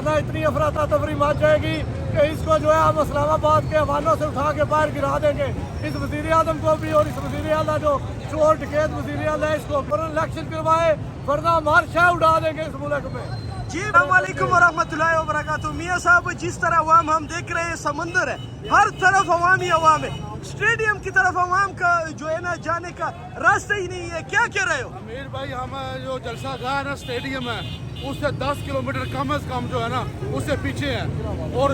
इतनी अफरा तफरी मच जाएगी कि इसको जो है हम इस्लामाबाद के हवालों से उठा के बाहर गिरा देंगे। इस वज़ीर आज़म को भी और इस वज़ीर आला जो चोर डकैत वज़ीर आला है इसको इलेक्शन करवाए, वरना हमार शाह उड़ा देंगे इस मुल्क में। जी अस्सलामुअलैकुम वरहमतुल्लाहि वबरकातुहू। मियाँ साहब, जिस तरह अवाम हम देख रहे हैं, समंदर है, हर तरफ अवाम ही अवाम है। स्टेडियम की तरफ अवाम का जो है ना जाने का रास्ता ही नहीं है। क्या कह रहे हो? अमीर भाई, हम जो जलसा गाह है ना, स्टेडियम है, उससे 10 किलोमीटर कम से कम जो है ना उससे पीछे है। और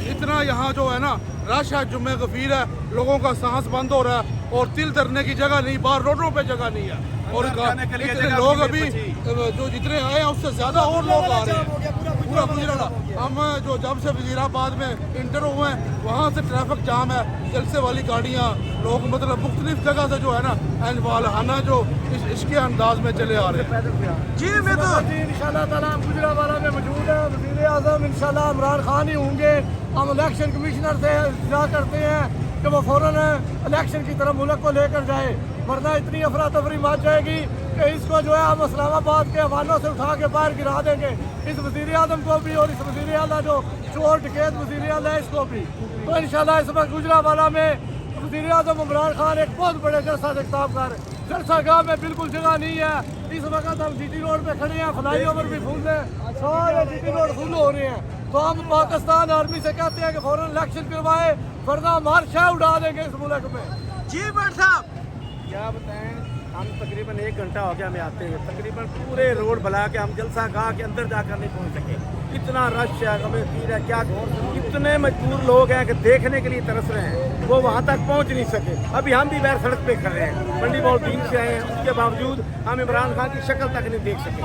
इतना यहाँ जो है ना रश है, जुम्मे गफीर है, लोगों का सांस बंद हो रहा है और तिल धरने की जगह नहीं, बाहर रोडों पे जगह नहीं है। और इतने लोग अभी जो जितने आए हैं उससे ज्यादा और लोग आ रहे हैं। पूरा गुजरात हम जो जब से वजीराबाद में इंटर हुए हैं वहाँ से ट्रैफिक जाम है, जलसे वाली गाड़ियाँ, लोग मतलब मुख्तलिफ जगह से जो है ना वालहाना जो इसके अंदाज में चले आ रहे हैं। जी मैं तो इंशाल्लाह ताला हम गुजरावाला में मौजूद है। वज़ीर आज़म इंशाल्लाह इमरान खान ही होंगे। हम इलेक्शन कमिश्नर से इंतजार करते हैं कि वो फौरन इलेक्शन की तरफ मुल्क को लेकर जाए, वरना इतनी अफरा तफरी मच जाएगी कि इसको जो है हम इस्लामाबाद के हवालों से उठा के बाहर गिरा देंगे। इस वज़ीर आज़म को भी और इस वज़ीर आला जो चोर डकैत वज़ीर आला है इसको भी। तो इंशाल्लाह इस वक्त गुजरावाला में वज़ीर आज़म इमरान खान एक बहुत बड़े जलसा से खिताब कर रहे हैं। जलसा गाह में बिल्कुल जगह नहीं है। इस वक्त हम जीटी रोड पे खड़े हैं, फ्लाई ओवर भी फुल है, सारे जीटी रोड फुल हो रहे हैं। तो हम पाकिस्तान आर्मी से कहते हैं कि फौरन इलेक्शन करवाए, वरना हमार शाह उड़ा देंगे इस मुल्क में। जी भट्ट साहब, क्या बताएं, हम तकरीबन 1 घंटा हो गया हमें आते हुए। तकरीबन पूरे रोड भला के हम जलसा गाह के अंदर जाकर नहीं पहुंच सके। इतना रश है, हमें पीर है, क्या इतने मजबूर लोग हैं कि देखने के लिए तरस रहे हैं, वो वहाँ तक पहुँच नहीं सके। अभी हम भी बाहर सड़क पे खड़े हैं, मंडी मॉल टीम से आए हैं, उसके बावजूद हम इमरान खान की शक्ल तक नहीं देख सके।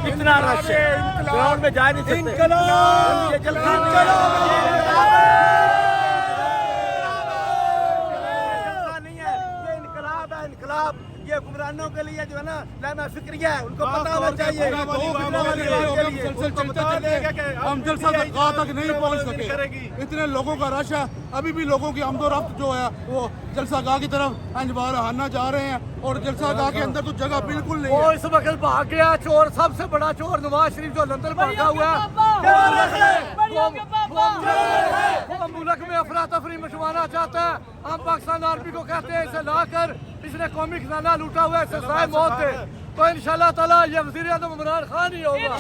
इतना रश है, ग्राउंड में जा नहीं सकते। इनकलाब ये हुक्मरानों के लिए जो है ना लाना फिक्रिया है, उनको पता होना चाहिए। हम जलसा गाह तक नहीं पहुंच सके, इतने लोगों का रश है। अभी भी लोगों की आमदोरफ्त जो है वो जलसा गाह की तरफ हाना जा रहे हैं और जलसा गाह के अंदर तो जगह बिल्कुल नहीं वो है। इस वक्त भाग गया चोर, सबसे बड़ा चोर नवाज शरीफ जो लंदन भागा हुआ है। वो मुल्क में अफरा तफरी मचवाना चाहता है। हम पाकिस्तान आर्मी को कहते हैं इसे ला कर, इसने कौमी खजाना लूटा हुआ है, इसे सजाए मौत दे। तो इंशाल्लाह ताला ये वज़ीर आज़म इमरान खान ही होगा।